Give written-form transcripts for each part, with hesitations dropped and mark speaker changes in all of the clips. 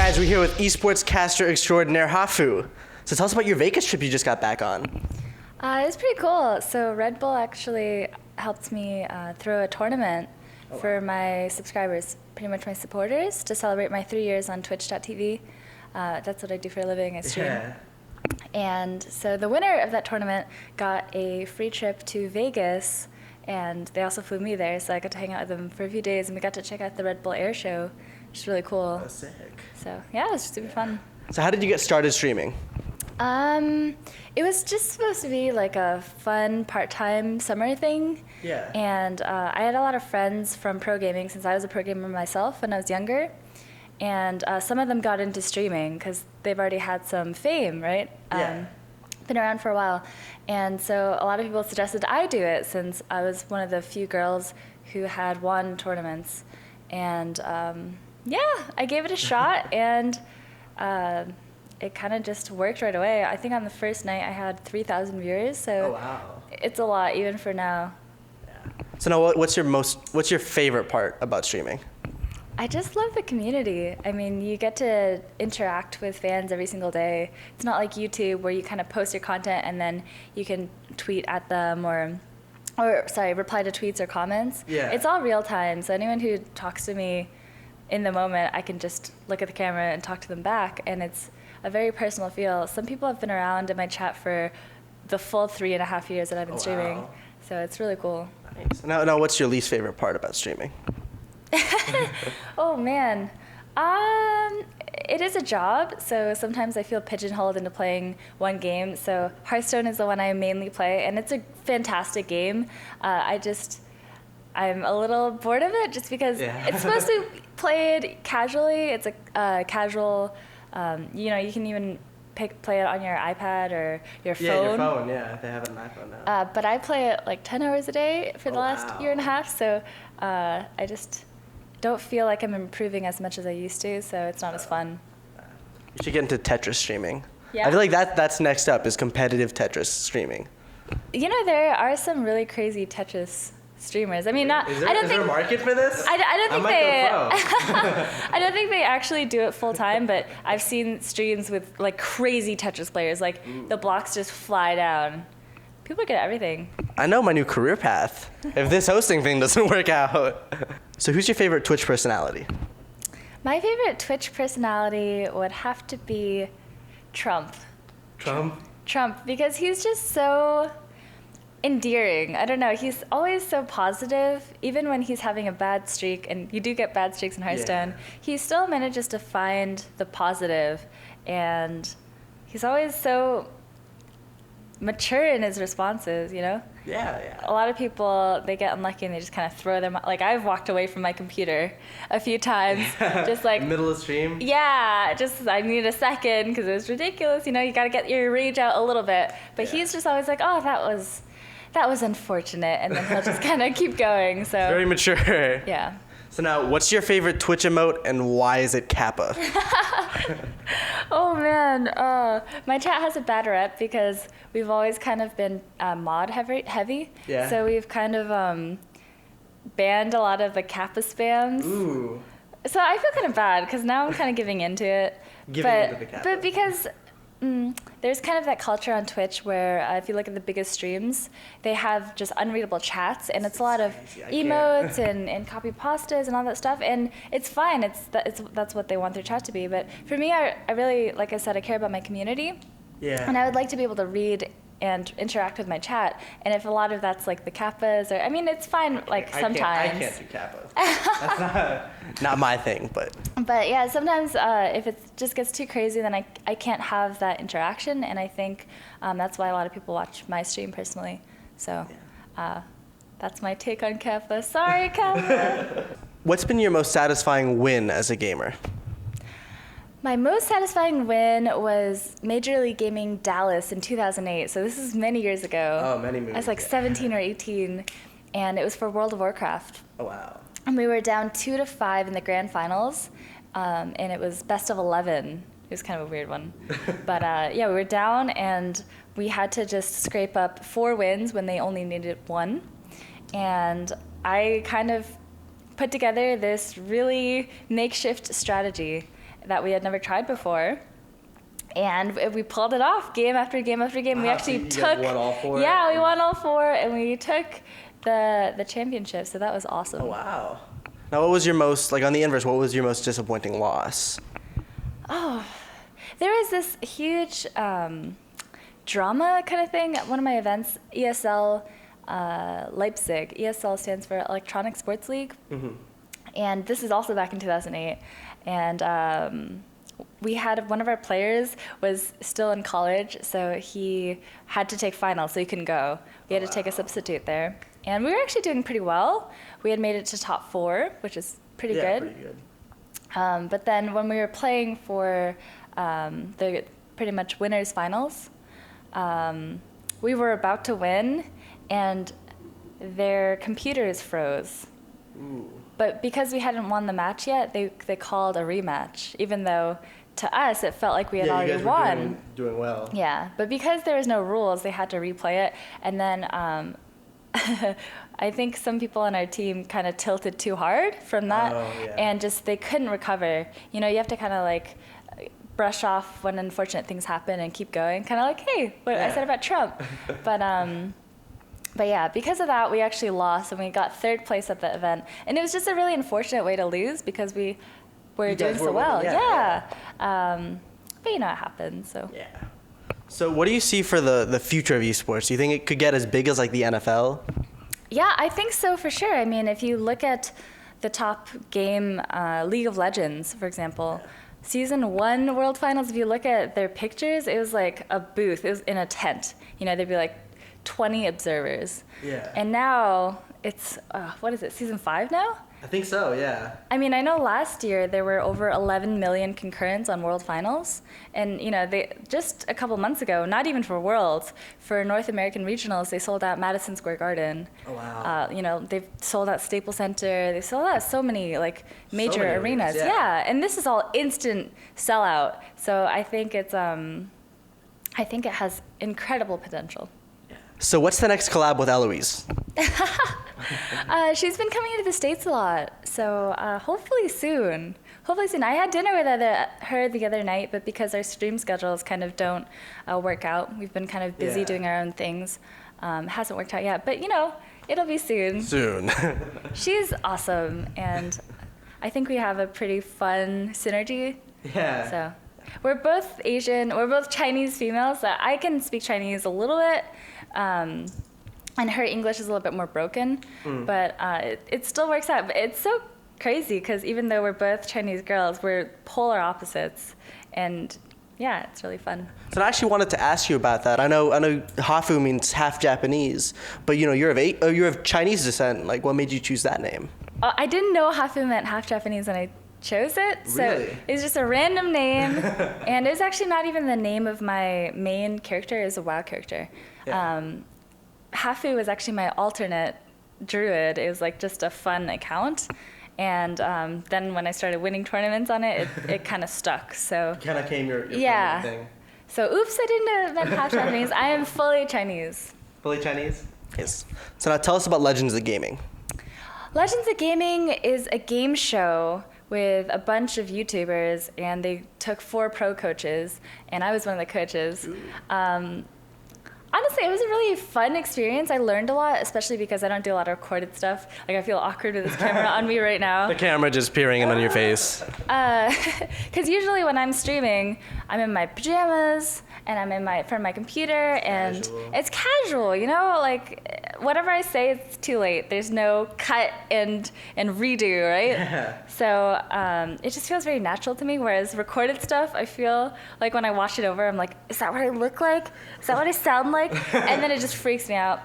Speaker 1: guys, we're here with eSports caster extraordinaire Hafu. So tell us about your Vegas trip you just got back on.
Speaker 2: It was pretty cool. So Red Bull actually helped me throw a tournament for my subscribers, pretty much my supporters, to celebrate my 3 years on Twitch.tv. That's what I do for a living, I stream.
Speaker 1: Yeah.
Speaker 2: And so the winner of that tournament got a free trip to Vegas, and they also flew me there, so I got to hang out with them for a few days, and we got to check out the Red Bull Air Show, which is really cool.
Speaker 1: That's sick.
Speaker 2: So yeah, it was super fun.
Speaker 1: So how did you get started streaming?
Speaker 2: It was just supposed to be like a fun part-time summer thing.
Speaker 1: Yeah.
Speaker 2: And I had a lot of friends from pro gaming since I was a pro gamer myself when I was younger. And some of them got into streaming because they've already had some fame, right?
Speaker 1: Yeah.
Speaker 2: Been around for a while. And so a lot of people suggested I do it since I was one of the few girls who had won tournaments. And yeah, I gave it a shot, and it kind of just worked right away. I think on the first night I had 3,000 viewers, so it's a lot even for now.
Speaker 1: Yeah. So now what's your favorite part about streaming?
Speaker 2: I just love the community. I mean, you get to interact with fans every single day. It's not like YouTube where you kind of post your content and then you can tweet at them or reply to tweets or comments.
Speaker 1: Yeah.
Speaker 2: It's all real time, so anyone who talks to me in the moment, I can just look at the camera and talk to them back, and it's a very personal feel. Some people have been around in my chat for the full 3.5 years that I've been streaming,
Speaker 1: wow.
Speaker 2: So it's really cool.
Speaker 1: Nice. Now, what's your least favorite part about streaming?
Speaker 2: Oh man, it is a job, so sometimes I feel pigeonholed into playing one game. So Hearthstone is the one I mainly play, and it's a fantastic game. I'm a little bored of it just because it's supposed to be played casually. It's a casual, you can even play it on your iPad or your phone.
Speaker 1: Yeah, your phone, yeah. They have an iPhone now.
Speaker 2: But I play it like 10 hours a day for the last year and a half, so I just don't feel like I'm improving as much as I used to, so it's not as fun.
Speaker 1: You should get into Tetris streaming.
Speaker 2: Yeah.
Speaker 1: I feel like that's next up is competitive Tetris streaming.
Speaker 2: You know, there are some really crazy Tetris streamers. I mean,
Speaker 1: Is there a market for this?
Speaker 2: I don't think
Speaker 1: they.
Speaker 2: I don't think they actually do it full time, but I've seen streams with like crazy Tetris players. Like the blocks just fly down. People get everything.
Speaker 1: I know my new career path if this hosting thing doesn't work out. So who's your favorite Twitch personality?
Speaker 2: My favorite Twitch personality would have to be Trump. Trump, because he's just so endearing. I don't know, he's always so positive, even when he's having a bad streak, and you do get bad streaks in Hearthstone, he still manages to find the positive, and he's always so mature in his responses, you know?
Speaker 1: Yeah.
Speaker 2: A lot of people, they get unlucky and they just kind of throw them, like I've walked away from my computer a few times, just like
Speaker 1: middle of stream.
Speaker 2: Yeah, just I need a second because it was ridiculous. You know, you got to get your rage out a little bit. But he's just always like, oh, that was unfortunate, and then he'll just kind of keep going. So
Speaker 1: very mature.
Speaker 2: Yeah.
Speaker 1: So now, what's your favorite Twitch emote, and why is it Kappa?
Speaker 2: Oh man, my chat has a bad rep because we've always kind of been mod heavy.
Speaker 1: Yeah.
Speaker 2: So we've kind of banned a lot of the Kappa spams.
Speaker 1: Ooh.
Speaker 2: So I feel kind of bad because now I'm kind of giving into it.
Speaker 1: Into the Kappa.
Speaker 2: But because there's kind of that culture on Twitch where if you look at the biggest streams, they have just unreadable chats, and it's a lot of emotes and copy pastas and all that stuff, and it's fine. That's what they want their chat to be. But for me, I really, like I said, I care about my community. Yeah. And I would like to be able to read and interact with my chat, and if a lot of that's like the Kappas, or I mean, it's fine. Like sometimes
Speaker 1: I can't do Kappa. That's not my thing, but
Speaker 2: yeah, sometimes if it just gets too crazy, then I can't have that interaction, and I think that's why a lot of people watch my stream personally. So that's my take on Kappa. Sorry, Kappa.
Speaker 1: What's been your most satisfying win as a gamer?
Speaker 2: My most satisfying win was Major League Gaming Dallas in 2008. So this is many years ago.
Speaker 1: Oh, many moons.
Speaker 2: I was like 17 or 18, and it was for World of Warcraft.
Speaker 1: Oh, wow.
Speaker 2: And we were down 2-5 in the grand finals, and it was best of 11. It was kind of a weird one. But yeah, we were down, and we had to just scrape up 4 wins when they only needed 1. And I kind of put together this really makeshift strategy. that we had never tried before. And we pulled it off game after game after game. We actually took.
Speaker 1: Won all 4?
Speaker 2: Yeah, we won all 4, and we took the championship. So that was awesome.
Speaker 1: Oh wow! Now, what was your most on the inverse? What was your most disappointing loss?
Speaker 2: Oh, there was this huge drama kind of thing at one of my events, ESL Leipzig. ESL stands for Electronic Sports League, and this is also back in 2008. And we had one of our players was still in college, so he had to take finals, so he couldn't go. We had to take a substitute there. And we were actually doing pretty well. We had made it to top 4, which is pretty good.
Speaker 1: Pretty good.
Speaker 2: But then when we were playing for the pretty much winners finals, we were about to win, and their computers froze.
Speaker 1: Ooh.
Speaker 2: But because we hadn't won the match yet, they called a rematch, even though to us it felt like we had already
Speaker 1: you guys
Speaker 2: won.
Speaker 1: were doing well.
Speaker 2: Yeah, but because there was no rules, they had to replay it. And then I think some people on our team kind of tilted too hard from that, and just they couldn't recover. You have to kind of brush off when unfortunate things happen and keep going. Kind of like, hey, what I said about Trump. But yeah, because of that, we actually lost, and we got 3rd place at the event. And it was just a really unfortunate way to lose because we were doing so well. Yeah. But it happens. So.
Speaker 1: Yeah. So what do you see for the future of esports? Do you think it could get as big as the NFL?
Speaker 2: Yeah, I think so for sure. I mean, if you look at the top game, League of Legends, for example, Season 1 World Finals, if you look at their pictures, it was like a booth. It was in a tent. There'd be 20 observers.
Speaker 1: Yeah.
Speaker 2: And now it's, what is it, Season 5 now?
Speaker 1: I think so, yeah.
Speaker 2: I mean, I know last year there were over 11 million concurrents on World Finals. And, they just a couple months ago, not even for Worlds, for North American Regionals, they sold out Madison Square Garden.
Speaker 1: Oh, wow.
Speaker 2: They've sold out Staples Center. They've sold out so many, major arenas. Yeah. And this is all instant sellout. So I think it has incredible potential.
Speaker 1: So what's the next collab with Eloise?
Speaker 2: She's been coming into the States a lot, so hopefully soon. I had dinner with her the other night, but because our stream schedules kind of don't work out, we've been kind of busy doing our own things. Hasn't worked out yet, but it'll be soon.
Speaker 1: Soon.
Speaker 2: She's awesome, and I think we have a pretty fun synergy.
Speaker 1: Yeah.
Speaker 2: So we're both Asian, we're both Chinese females, so I can speak Chinese a little bit. And her English is a little bit more broken, but it still works out. But it's so crazy because even though we're both Chinese girls, we're polar opposites, and yeah, it's really fun.
Speaker 1: So I actually wanted to ask you about that. I know Hafu means half Japanese, but you're of Chinese descent. What made you choose that name?
Speaker 2: I didn't know Hafu meant half Japanese when I chose it, so
Speaker 1: Really?
Speaker 2: it was just a random name, and it was actually not even the name of my main character. It was a WoW character.
Speaker 1: Yeah.
Speaker 2: Hafu was actually my alternate druid. It was just a fun account, and then when I started winning tournaments on it, it kind of stuck. So
Speaker 1: Kind of came your thing.
Speaker 2: So oops, I didn't know that half Japanese. I am fully Chinese.
Speaker 1: Fully Chinese? Yes. So now tell us about Legends of Gaming.
Speaker 2: Legends of Gaming is a game show with a bunch of YouTubers, and they took 4 pro coaches, and I was one of the coaches. Honestly, it was a really fun experience. I learned a lot, especially because I don't do a lot of recorded stuff. I feel awkward with this camera on me right now.
Speaker 1: The camera just peering in on your face.
Speaker 2: Because usually when I'm streaming, I'm in my pajamas, and I'm in front of my computer, and it's casual, whatever I say, it's too late. There's no cut and redo, right?
Speaker 1: Yeah.
Speaker 2: So it just feels very natural to me, whereas recorded stuff, I feel like when I watch it over, I'm like, is that what I look like? Is that what I sound like? And then it just freaks me out.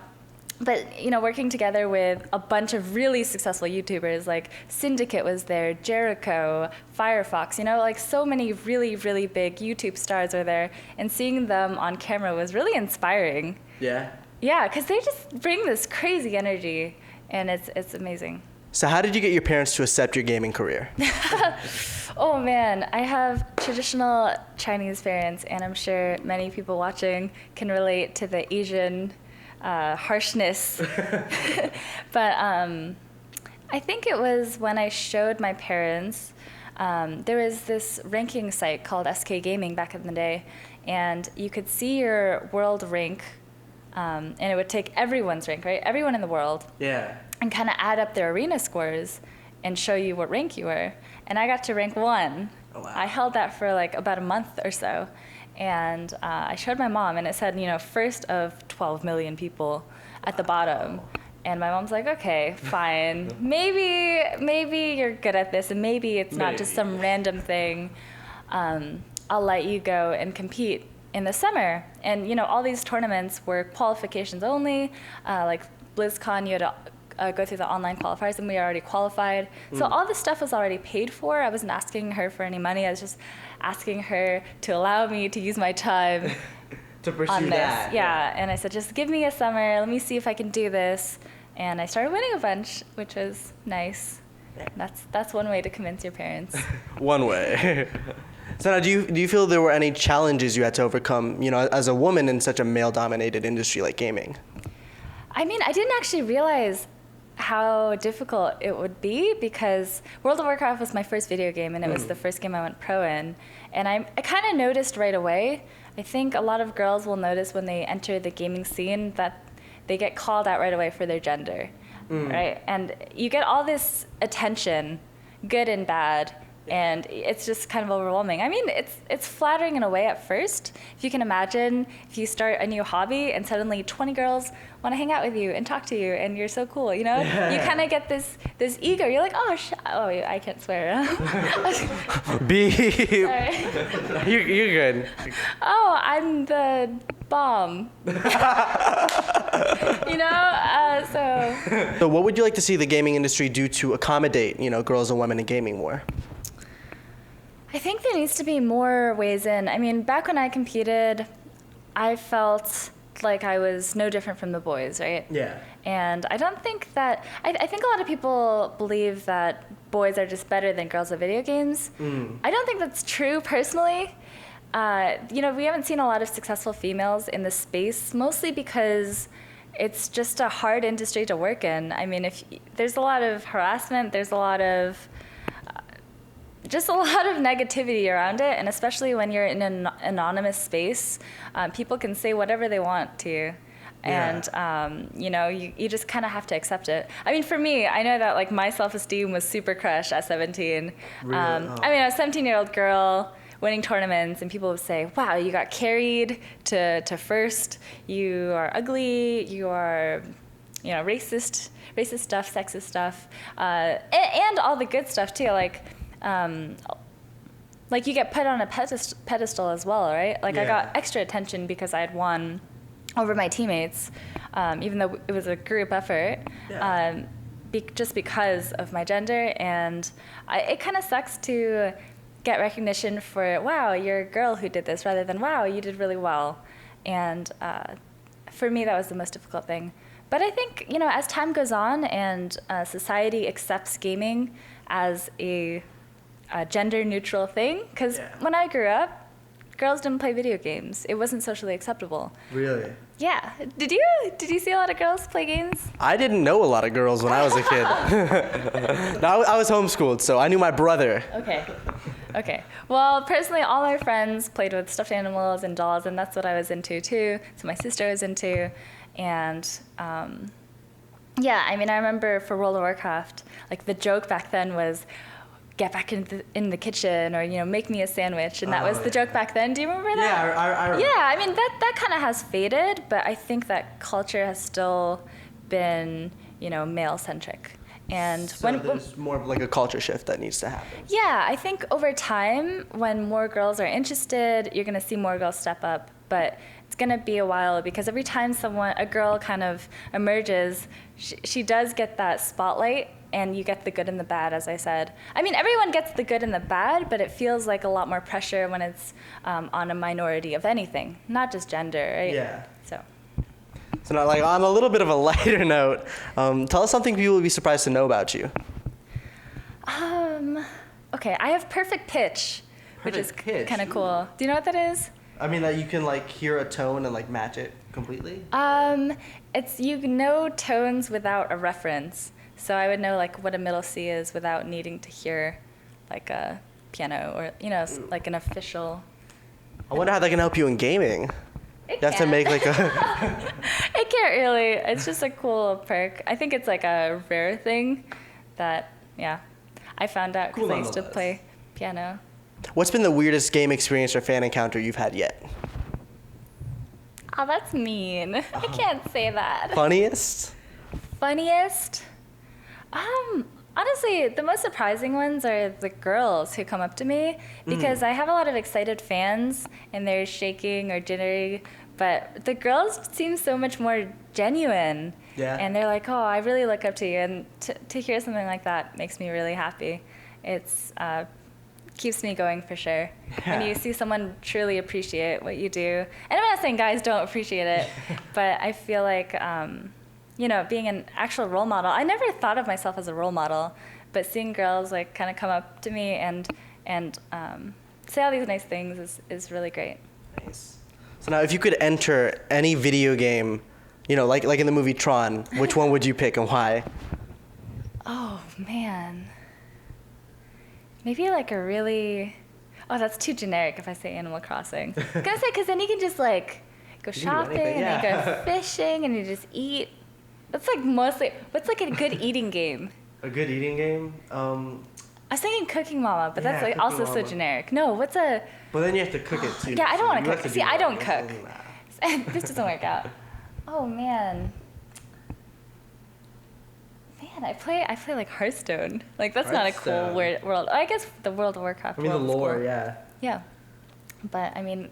Speaker 2: But, working together with a bunch of really successful YouTubers, like Syndicate was there, Jericho, Firefox, so many really, really big YouTube stars are there. And seeing them on camera was really inspiring.
Speaker 1: Yeah?
Speaker 2: Yeah, because they just bring this crazy energy, and it's amazing.
Speaker 1: So how did you get your parents to accept your gaming career?
Speaker 2: Oh man, I have traditional Chinese parents, and I'm sure many people watching can relate to the Asian harshness. But I think it was when I showed my parents there was this ranking site called SK Gaming back in the day, and you could see your world rank, and it would take everyone's rank, right? Everyone in the world.
Speaker 1: Yeah.
Speaker 2: And kind of add up their arena scores and show you what rank you were. And I got to rank 1.
Speaker 1: Oh, wow.
Speaker 2: I held that for like about a month or so. And I showed my mom, and it said, first of 12 million people at the bottom. And my mom's like, okay, fine. Maybe you're good at this, and maybe it's not just some random thing. I'll let you go and compete in the summer. And, all these tournaments were qualifications only. Like BlizzCon, you had to go through the online qualifiers, and we already qualified. So all this stuff was already paid for. I wasn't asking her for any money. I was just asking her to allow me to use my time
Speaker 1: to pursue
Speaker 2: on this.
Speaker 1: that.
Speaker 2: Yeah, and I said, just give me a summer. Let me see if I can do this. And I started winning a bunch, which was nice. That's one way to convince your parents.
Speaker 1: One way. So now, do you feel there were any challenges you had to overcome, as a woman in such a male-dominated industry like gaming?
Speaker 2: I mean, I didn't actually realize how difficult it would be, because World of Warcraft was my first video game, and it was the first game I went pro in. And I kind of noticed right away. I think a lot of girls will notice when they enter the gaming scene that they get called out right away for their gender, right? And you get all this attention, good and bad, and it's just kind of overwhelming. I mean, it's flattering in a way at first. If you can imagine, if you start a new hobby and suddenly 20 girls want to hang out with you and talk to you, and you're so cool,
Speaker 1: Yeah.
Speaker 2: You kind of get this ego. You're like, oh, I can't swear.
Speaker 1: Beep.
Speaker 2: Sorry.
Speaker 1: You're good.
Speaker 2: Oh, I'm the bomb. So
Speaker 1: what would you like to see the gaming industry do to accommodate, girls and women in gaming more?
Speaker 2: I think there needs to be more ways in. I mean, back when I competed, I felt like I was no different from the boys, right?
Speaker 1: Yeah.
Speaker 2: And I don't think that, I think a lot of people believe that boys are just better than girls at video games. I don't think that's true personally. We haven't seen a lot of successful females in this space, mostly because it's just a hard industry to work in. I mean, there's a lot of harassment, there's a lot of negativity around it, and especially when you're in an anonymous space, people can say whatever they want to you. And, you just kind of have to accept it. I mean, for me, I know that, like, my self-esteem was super crushed at 17.
Speaker 1: Really?
Speaker 2: I mean, I was a 17-year-old girl winning tournaments, and people would say, wow, you got carried to first. You are ugly. You are, racist stuff, sexist stuff, and all the good stuff, too. Like you get put on a pedestal as well, right? Like, I got extra attention because I had won over my teammates, even though it was a group effort, just because of my gender. And it kind of sucks to get recognition for, wow, you're a girl who did this, rather than, wow, you did really well. And for me, that was the most difficult thing. But I think, as time goes on and society accepts gaming as a gender-neutral thing, because when I grew up, girls didn't play video games. It wasn't socially acceptable.
Speaker 1: Really?
Speaker 2: Yeah. Did you see a lot of girls play games?
Speaker 1: I didn't know a lot of girls when I was a kid. No, I was homeschooled, so I knew my brother.
Speaker 2: Okay. Well, personally, all my friends played with stuffed animals and dolls, and that's what I was into too. So my sister was into, and I mean, I remember for World of Warcraft, like, the joke back then was, get back in the kitchen, or make me a sandwich, and that was the joke back then. Do you remember that?
Speaker 1: Yeah, I remember.
Speaker 2: Yeah, I mean that kind of has faded, but I think that culture has still been male centric. And
Speaker 1: so there's more of like a culture shift that needs to happen.
Speaker 2: Yeah, I think over time, when more girls are interested, you're going to see more girls step up, but it's going to be a while, because every time a girl kind of emerges, she does get that spotlight, and you get the good and the bad, as I said. I mean, everyone gets the good and the bad, but it feels like a lot more pressure when it's on a minority of anything, not just gender, right?
Speaker 1: Yeah.
Speaker 2: So
Speaker 1: now, like, on a little bit of a lighter note, tell us something people would be surprised to know about you.
Speaker 2: Okay, I have perfect pitch, which is kind of cool. Do you know what that is?
Speaker 1: I mean, that you can, like, hear a tone and, like, match it completely?
Speaker 2: It's, tones without a reference. So I would know, like, what a middle C is without needing to hear, like, a piano or, like an official.
Speaker 1: I wonder how that can help you in gaming.
Speaker 2: It
Speaker 1: You have to make like a...
Speaker 2: It can't really. It's just a cool perk. I think it's like a rare thing that, I found out because I used to play piano.
Speaker 1: What's been the weirdest game experience or fan encounter you've had yet?
Speaker 2: Oh, that's mean. I can't say that.
Speaker 1: Funniest?
Speaker 2: Funniest? Honestly, the most surprising ones are the girls who come up to me because I have a lot of excited fans and they're shaking or jittery, but the girls seem so much more genuine.
Speaker 1: Yeah.
Speaker 2: And they're like, oh, I really look up to you. And to hear something like that makes me really happy. It's keeps me going for sure.
Speaker 1: Yeah.
Speaker 2: When you see someone truly appreciate what you do. And I'm not saying guys don't appreciate it, but I feel like, being an actual role model. I never thought of myself as a role model, but seeing girls like kind of come up to me and say all these nice things is really great.
Speaker 1: Nice. So now if you could enter any video game, like in the movie Tron, which one would you pick and why?
Speaker 2: Oh, man. Maybe like a really... Oh, that's too generic if I say Animal Crossing. I was gonna say, because then you can just like go shopping and then go fishing and you just eat. That's like mostly... What's like a good eating game?
Speaker 1: A good eating game?
Speaker 2: I was thinking Cooking Mama, but that's like also so generic. No, what's a...
Speaker 1: But then you have to cook it too.
Speaker 2: Yeah, I don't want to cook.
Speaker 1: to
Speaker 2: See, I don't cook. This doesn't work out. Oh, man. I play like Hearthstone. Like that's not a cool world. I guess the World of Warcraft.
Speaker 1: I mean the
Speaker 2: world is
Speaker 1: lore,
Speaker 2: cool.
Speaker 1: yeah.
Speaker 2: Yeah, but I mean,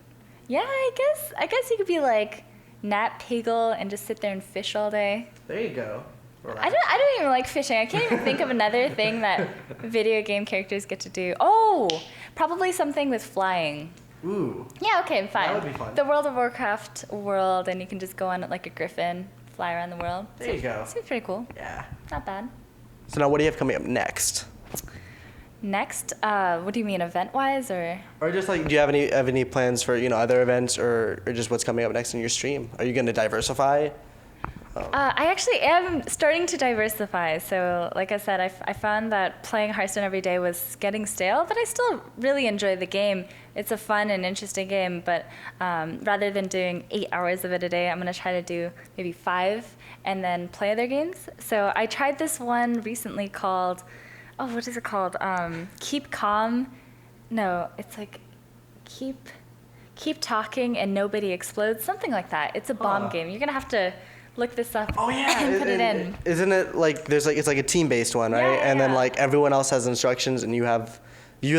Speaker 2: I guess you could be like Nat Pagel and just sit there and fish all day.
Speaker 1: There you go.
Speaker 2: I don't even like fishing. I can't even think of another thing that video game characters get to do. Oh, probably something with flying.
Speaker 1: Ooh.
Speaker 2: Yeah. Okay. Fine.
Speaker 1: That would be fun.
Speaker 2: The World of Warcraft world, and you can just go on it like a griffin. Fly around the world.
Speaker 1: There you go.
Speaker 2: Seems pretty cool.
Speaker 1: Yeah.
Speaker 2: Not bad.
Speaker 1: So now what do you have coming up next?
Speaker 2: Next? What do you mean, event-wise or?
Speaker 1: Or just like, do you have any plans for, other events or just what's coming up next in your stream? Are you going to diversify?
Speaker 2: I actually am starting to diversify. So like I said, I found that playing Hearthstone every day was getting stale, but I still really enjoy the game. It's a fun and interesting game, but rather than doing 8 hours of it a day, I'm going to try to do maybe 5 and then play other games. So I tried this one recently called, what is it called? Keep Calm. No, it's like Keep Talking and Nobody Explodes, something like that. It's a bomb game. You're going to have to look this up and put it in.
Speaker 1: Isn't it like it's like a team-based one, right?
Speaker 2: Yeah,
Speaker 1: and then like everyone else has instructions and you're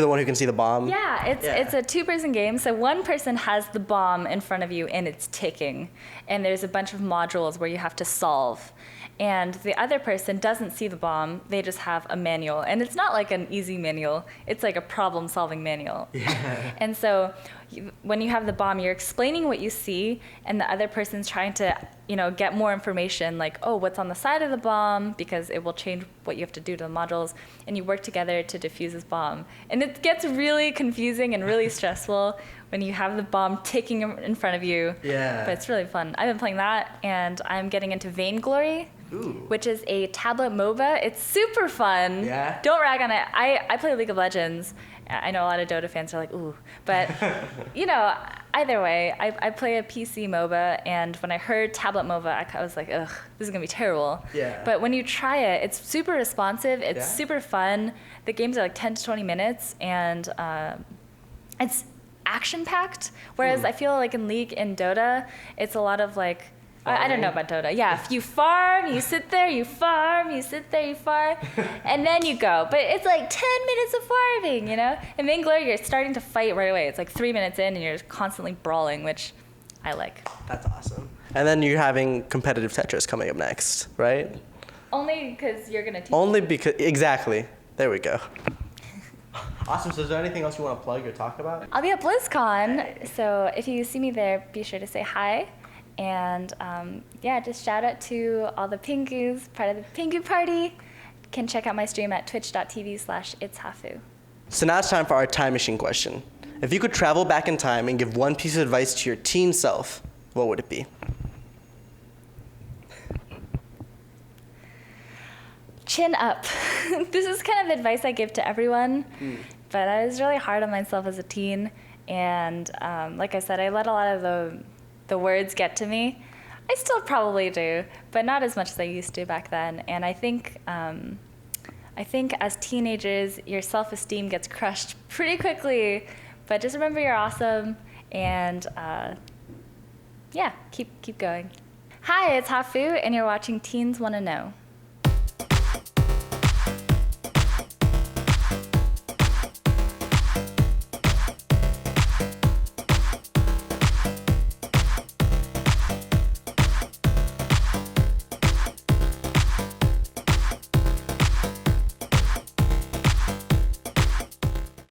Speaker 1: the one who can see the bomb.
Speaker 2: Yeah, it's a 2-person game. So one person has the bomb in front of you and it's ticking. And there's a bunch of modules where you have to solve. And the other person doesn't see the bomb. They just have a manual. And it's not like an easy manual. It's like a problem-solving manual.
Speaker 1: Yeah.
Speaker 2: And so when you have the bomb, you're explaining what you see, and the other person's trying to, get more information, like, what's on the side of the bomb, because it will change what you have to do to the modules, and you work together to defuse this bomb. And it gets really confusing and really stressful when you have the bomb ticking in front of you.
Speaker 1: Yeah.
Speaker 2: But it's really fun. I've been playing that, and I'm getting into Vainglory.
Speaker 1: Ooh.
Speaker 2: Which is a tablet MOBA. It's super fun.
Speaker 1: Yeah.
Speaker 2: Don't rag on it. I play League of Legends. I know a lot of Dota fans are like, ooh. But, either way, I play a PC MOBA, and when I heard tablet MOBA, I was like, ugh, this is going to be terrible.
Speaker 1: Yeah.
Speaker 2: But when you try it, it's super responsive. It's super fun. The games are like 10 to 20 minutes, and it's action-packed. Whereas I feel like in League and Dota, it's a lot of like, I don't know about Dota. Yeah, if you farm, you sit there, you farm, you sit there, you farm, and then you go. But it's like 10 minutes of farming, And Vainglory, you're starting to fight right away. It's like 3 minutes in, and you're constantly brawling, which I like.
Speaker 1: That's awesome. And then you're having competitive Tetris coming up next, right?
Speaker 2: Only because you're going to teach
Speaker 1: Only because, exactly. There we go. Awesome. So is there anything else you want to plug or talk about?
Speaker 2: I'll be at BlizzCon, so if you see me there, be sure to say hi. And just shout out to all the Pingus, part of the Pingu party. You can check out my stream at twitch.tv/itshafu.
Speaker 1: So now it's time for our time machine question. If you could travel back in time and give one piece of advice to your teen self, what would it be?
Speaker 2: Chin up. This is kind of advice I give to everyone, but I was really hard on myself as a teen. And like I said, I let a lot of the words get to me. I still probably do, but not as much as I used to back then. And I think as teenagers, your self-esteem gets crushed pretty quickly. But just remember you're awesome, and yeah, keep going. Hi, it's Hafu, and you're watching Teens Wanna Know.